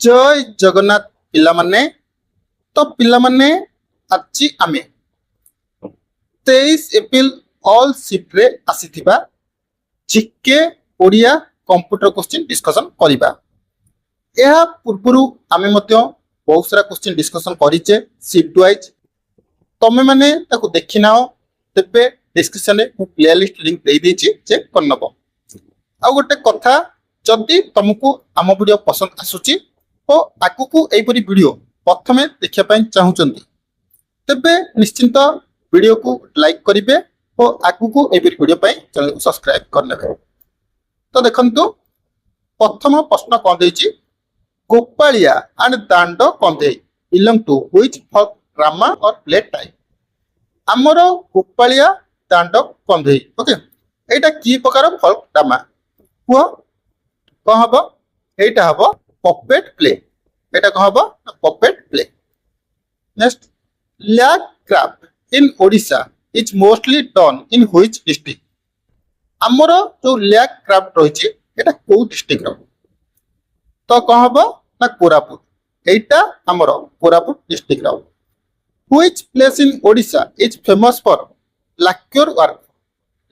जय जगन्नाथ पिला माने तो पिला माने आज आमे 23 एप्रिल ऑल शिफ्ट रे आसीथिबा GK Odia computer question discussion करिबा। यह पूर्वरु आमे मध्य बहुत सारा क्वेश्चन डिस्कशन करिचे शिफ्ट वाइज। तमे माने ताको देखि नाओ तेबे डिस्क्रिप्शन रे मु प्लेलिस्ट लिंक दे देछि चेक कर नबो। आ गोटे कथा जदि तुमको आम वीडियो पसंद आसुची तो आगु को एपरी वीडियो प्रथमे देखिया पई चाहुचंती तेबे निश्चिंत वीडियो को लाइक करिवे और आगु को एपरी वीडियो पई चैनल को सब्सक्राइब कर नेबे। तो देखंतु प्रथम प्रश्न कोन देछि Gopalia and Dando Kandhei belong to which folk drama और प्ले टाइप। आमर गोपालिया दांडो कंधेई ओके एटा की प्रकार फोक ड्रामा हुआ कौन हम एटा हम पपेट प्ले एटा कौन हम puppet play. Next lag craft in Odisha is mostly done in which district. आमर जो लैग क्राफ्ट रही एटा को डिस्ट्रिक्ट रो तो कौन हम ना कोरापुट एटा आमर कोरापुट डिस्ट्रिक्ट रो। Which place in Odisha is famous for lacquer work.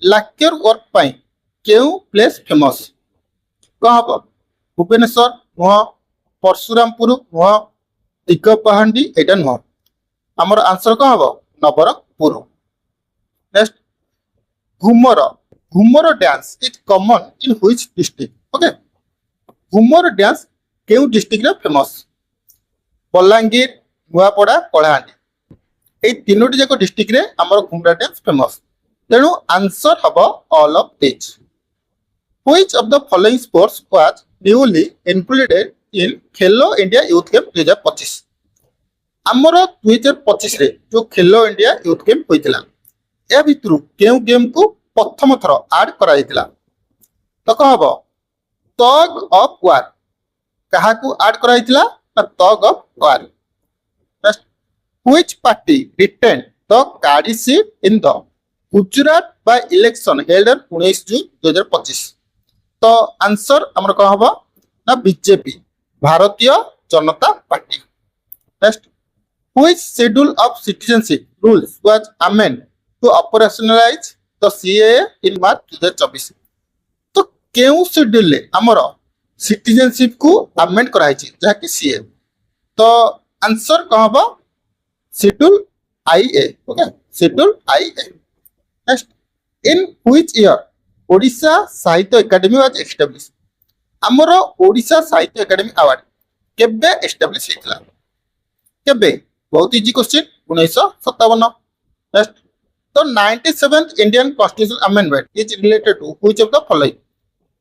Lacquer work पई केउ प्लेस फेमस कौन हम भुवनेश्वर नुह परशुरामपुर नुह दिगपहांडी एटा नुह आमर आंसर कौन हम Nabarangpur. Next Ghoomar Ghoomar dance is common in which district okay Ghoomar dance केउ डिस्ट्रिक्ट रे फेमस बलांगीर नुआपड़ा कलाहांडी ए तीनोटी जाक डिस्ट्रिक्ट रे आमर घुमरा डांस फेमस तेणु आंसर हबो all of this. Which of the following sports was newly included in Khelo India youth game 2025। आमर 2025 रे जो खेलो इंडिया यूथ गेम होइतिला ए भितरु केउ गेम को प्रथम थर ऐड करा हितिला तो कहबो टग ऑफ वार कहा को ऐड करा हितिला tug of war. Next which party retain the Kadi seat in the Gujarat by election held on 19 June 2025। तो आंसर हमर कौन हम ना BJP Bharatiya Janata party. Next which schedule of citizenship rules was amend to operationalise the CAA in March 2024। तो केउ schedule ले हमर citizenship को अमेंड कराई छि जहा कि सीए तो आंसर कौन हम schedule IA okay schedule IA. Next in which year Odisha Sahitya academy was establish. आमर ओडिशा साहित्य एकेडमी अवार्ड केबे एस्टैब्लिश हेतला केबे बहुत इजी क्वेश्चन 1957। नेक्स्ट तो 97th Indian constitution amendment is related to which of the following.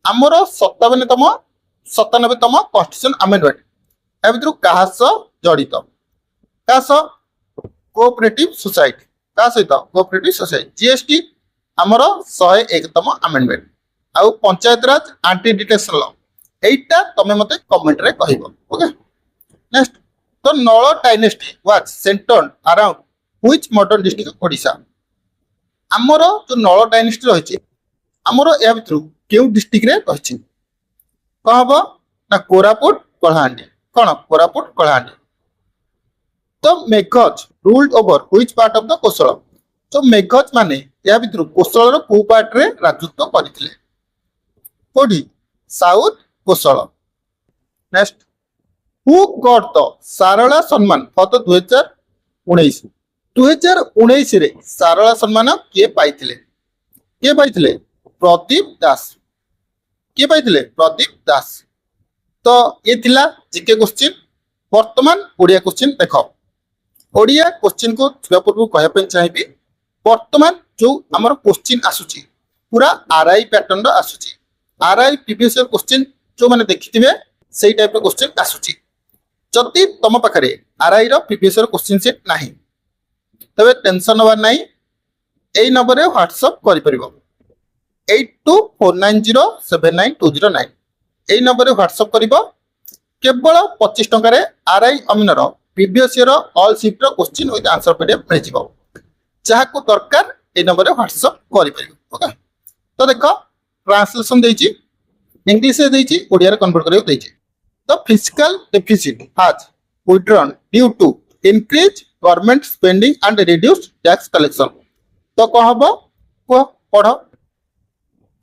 आमर 97तम कॉन्स्टिट्यूशन अमेंडमेंट ए भितर कहा जड़ित कहा कोऑपरेटिव सोसाइटी का सहित कोऑपरेटिव सोसाइटी जीएसटी आमर 101तम अमेंडमेंट आउ पंचायत राज एंटी डिटेक्शन लॉ एटा तमे मते कमेंट रे कहिबो ओके। नेक्स्ट तो नळ dynasty was centred around which modern district of Odisha. आमर जो नळ डायनेस्टी रहिछि आमर या भितरु केउ डिस्ट्रिक्ट रे रहिछि कहबो ना कोरापुट कलाहांडी कोन कोरापुट कलाहांडी। तो Meghas ruled over which part of the Kosala. तो मेघज माने या भितर कोसलर को पार्ट रे राजत्व करथिले कोडी south Kosala. Next who got the Sarala Samman for the 2019 रे सारला सम्मान के पाइथिले प्रदीप दास के पाइथिले प्रदीप दास। तो ये थिला जीके क्वेश्चन। वर्तमान ओडिया क्वेश्चन देखो ओडिया क्वेश्चन को छुआ पूर्व कहया पे चाहिबी वर्तमान जो आमर क्वेश्चन आसुची पूरा आरआई पैटर्न आसुची आरआई प्रीवियस ईयर क्वेश्चन जो माने देखिथिबे सेही टाइप रो क्वेश्चन आसुची। जदि तम पाखरे आरआई रो प्रीवियस ईयर क्वेश्चन सेट नाही तबे टेंशन होबा नाही एई नंबर रे व्हाट्सएप करि परिबो 8249079209 एई नंबर रे व्हाट्सएप करिबो केवल 25 टंका रे आरआई अमीनर प्रीवियस ईयर ऑल शिफ्ट रो क्वेश्चन विथ आंसर पीडीएफ मिल जिवो जहा को दरकार ए नंबर रे व्हाट्सएप करि परिबो ओके। तो देखो ट्रांसलेशन देछि इंग्लिश रे देछि ओडिया रे कन्वर्ट करियो देछि the physical deficit has withdrawn due to increased government spending and reduced tax collection. तो कौन हबो को पढ़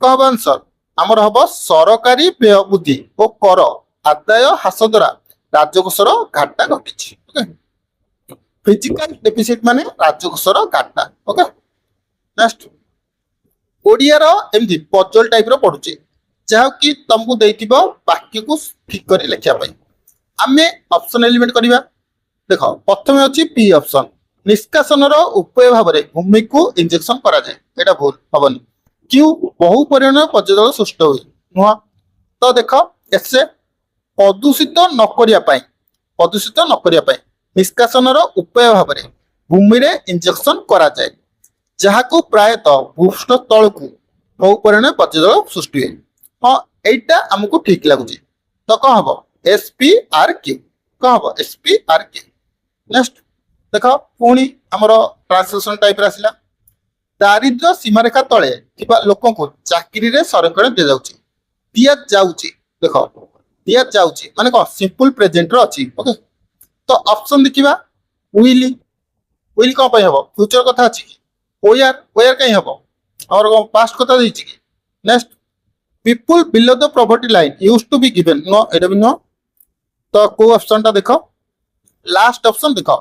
कौन हबो आंसर आमर हबो सरकारी व्यय वृद्धि और कर आदाय ह्रास द्वारा राजकोषर घाटा घटी फिजिकल डेफिसिट माने राजकोषर घाटा ओके नेक्स्ट ओडिया एमती पजल टाइप रो पढुचे जहाँकि तुमको देइथिबो वाक्य को ठीक कर लिखिया पई आमे ऑप्शन एलिमेंट करिबा देखो प्रथम अछि पी ऑप्शन निष्कासन उपाय भाव में भूमि को इंजेक्शन करा जाए एटा भूल हबनी क्यों बहु परिमाण पर्यटन सृष्टि हुए नुह तो देख एसे प्रदूषित न करिया निष्कासन उपाय भाव में भूमि रे इंजेक्शन करा जाए जहाँ को प्रायतः भूष्ठ तल को बहु परिमाण पर्यटन सृष्टि हुए हाँ एटा आमको ठीक लगुच तो कौन हम SPRQ कौन हम SPRQ नेक्स्ट देख पुणी आमर ट्रांसलेशन टाइप आसला दारिद्र्य सीमारेखा तले लोक चाकरी रे संरक्षण दि जाउची देख दि माने कौन सिंपल प्रेजेंट रो अछि ओके तो ऑप्शन देखिबा विल कौन पे हबो फ्यूचर कथा अछि कि ओयर कहीं हबो और पास्ट कथा दैछि कि next people below the poverty line used to be given नो एटा भी नो तो को ऑप्शन टा देखो लास्ट ऑप्शन देखो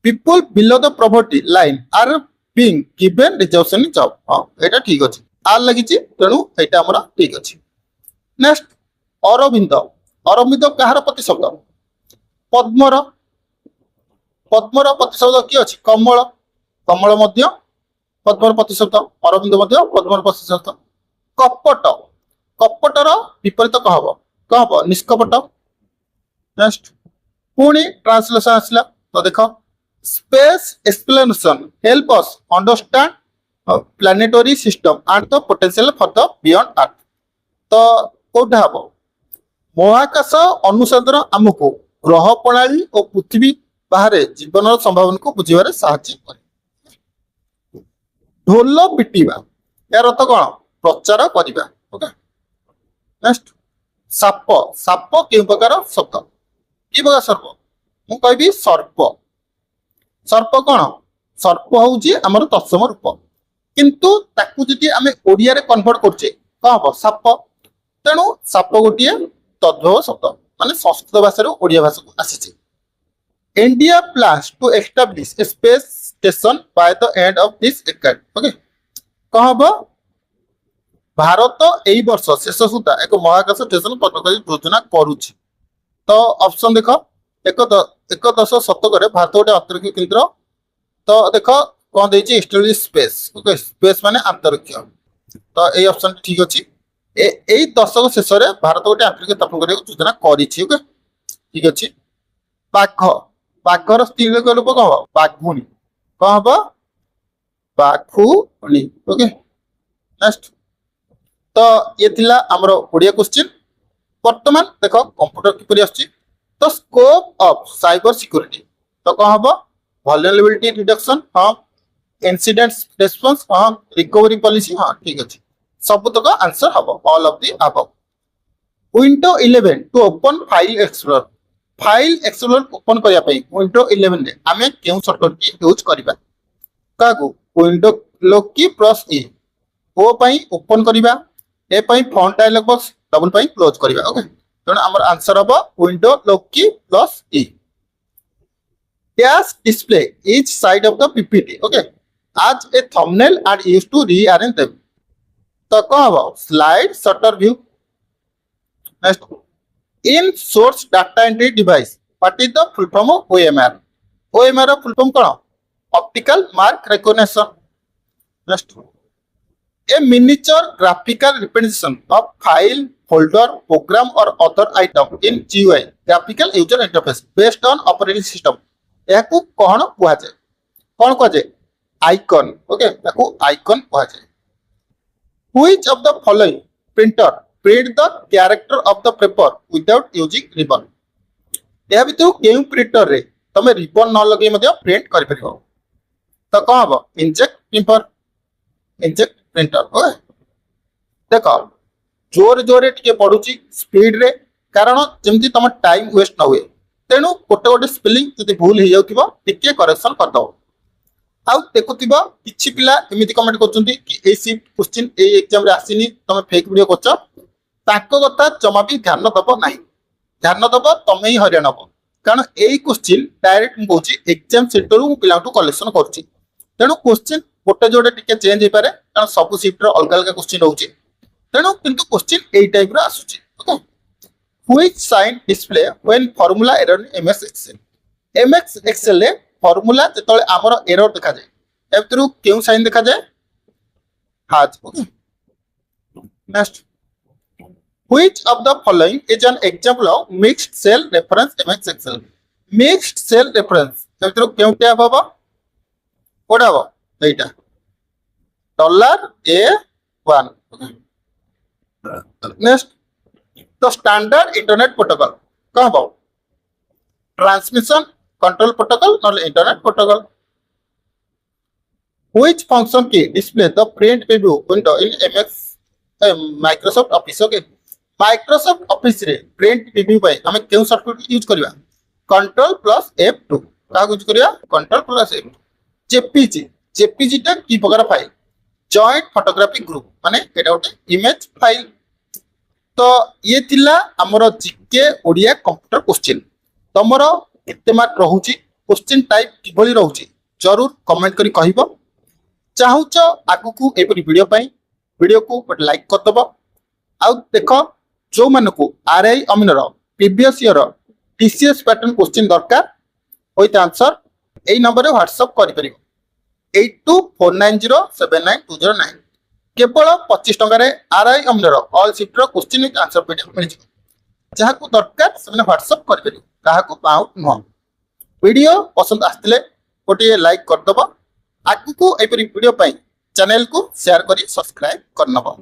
people below the poverty line are being given reservation in job हां एटा ठीक अछि आर लागि छि तेनु एटा हमरा ठीक अछि नेक्स्ट अरविंद कहार प्रतिशब्द पद्मर प्रतिशब्द की अछि कमल मध्य पद्मर प्रतिशब्द अरविंद मध्य पद्मर प्रतिशब्द कपटर विपरीत कहब निष्कपट नेक्स्ट पुणी ट्रांसलेशन आसला तो देख space explanation help us understand planetary system and the potential for the beyond अर्थ तो कोठा हम महाकाश अनुसंधान आमको ग्रह प्रणाली और पृथ्वी बाहर जीवन संभावना को बुझे साहाय्य करे ढोल पिटिबा यार अर्थ कौन प्रचार करवा ओके नेक्स्ट साप केउ प्रकार शब्द कि प्रकार सर्प मु कहबी सर्प कौन सर्प होउची हमर तत्सम रूप किंतु ताकू जदि आमे ओडिया रे कन्वर्ट करछे कौन हम साप तेणु साप गोटिए तद्भव शब्द माने संस्कृत भाषा रो ओडिया भाषा को आसीचे India plans to establish a space station by the end of this decade okay कौन हम भारत एई वर्ष शेष सुधा एक महाकाश स्टेशन प्रतिष्ठा योजना करुछि तो ऑप्शन देख एकदश शतक भारत गोटे अंतरिक्ष केंद्र तो देख कौन देछि एस्टैब्लिश स्पेस ओके स्पेस माने अंतरिक्ष तो एई ऑप्शन ठीक अछि एई दशक शेष रे भारत गोटे अंतरिक्ष स्थापन करे योजना करिछि ओके ठीक अछि बाघर स्त्री रूप कौन हम बाघुणी कौन हम बाघुणी ओके नेक्स्ट तो ये थिला हमरो ओडिया क्वेश्चन वर्तमान देखो कंप्यूटर किपरि आछि तो स्कोप ऑफ साइबर सिक्योरिटी तो कौन हम वल्नरेबिलिटी रिडक्शन हां इंसिडेंट रेस्पॉन्स हां रिकवरी पॉलिसी हां ठीक अछि सब तक आंसर हबो all of the above window 11 to open file explorer open करिया पई विंडो 11 रे हमें केउ शॉर्टकट की यूज करिबा कागो विंडो लॉक की प्लस ई ओ पई ओपन करिबा ए पई फॉन्ट डायलॉग बॉक्स डबल पई क्लोज करिबा ओके तो हमर आंसर हबो विंडो लॉक की plus E dash display each side of the ppt okay as a thumbnail and used to rearrange them तो कौन हबो slide shutter view next in source data entry device what is the full form of OMR रो full form कोन optical mark recognition next a miniature graphical representation of file, folder, program or other item in GUI graphical user interface based on operating system याकू कौन कुआ जाए कौन कुआ जाए icon okay याकू icon कुआ जाए which of the following printer print the character of the paper without using ribbon या भितर केउ प्रिंटर रे तमे रिबन न लगे मध्य प्रिंट करि परिबो तो कौन हबो इंजेक्ट प्रिंटर ओके देखो जोर जोरे टिके पडुची स्पीड रे कारण जमती तुम टाइम वेस्ट न हुए तेणु गोटे गोटे स्पेलिंग जब भूल हो जाउथिबो टिके करेक्शन कर दो आउ देखुथिबो किछि पिला एमिति कमेंट करछन्ती कि ए शिफ्ट क्वेश्चन ए एग्जाम रे आसीनी तुम फेक वीडियो करछ ताको कथा जमा भी ध्यान दबो नाही ध्यान दबो तमे ही हरियाण हबो कारण एई क्वेश्चन डायरेक्ट मु कहूची एग्जाम सेंटर रु पिलाटू कलेक्शन करछि तेणु क्वेश्चन गोटे जोड़े टिके चेंज हो पारे कारण सब शिफ्ट रो अलग अलग क्वेश्चन होउची तेणु किंतु क्वेश्चन एई टाइप रो आसुची okay which sign display when formula error in MS Excel MS Excel रे फार्मूला जेतले हमर एरर देखा जाय एतरु केउ साइन देखा जाय हाज okay next Which of the following is an example of mixed cell reference MX Excel? Mixed cell reference. एतरु केउटिया Baba कोडाबो Etah $A1 next the standard internet protocol कह बो transmission control protocol or internet protocol which function key display the print preview window in MX Microsoft Office okay Microsoft office रे print review पाई हमें केउ software use करबा control plus F2 का use करबा control plus F2 JPG टा की प्रकार file joint photographic group माने एटा उटे इमेज फाइल तो ये थिला हमर जीके ओडिया कंप्यूटर क्वेश्चन तमरो केते मार्क रहउची क्वेश्चन टाइप किबली रहउची जरूर कमेंट करी कहिबो चाहूच आगु को एपरी वीडियो को लाइक कर दबो आउ देखो जो मानकु आरआई अमीनर previous year TCS pattern question दरकार विथ आंसर एई नंबर रे व्हाट्सएप करि परिबो 8249079209 केवल 25 टका रे आरआई अमीनर ऑल शिफ्ट रो क्वेश्चन विथ आंसर पीडीएफ मिल जिवो जहा को दरकार से व्हाट्सएप करि परिबो काहा को पाउट न वीडियो पसंद आस्तिले गोटे लाइक कर दबो आगु को एपरी वीडियो पई चैनल को शेयर करी सब्सक्राइब करनबो।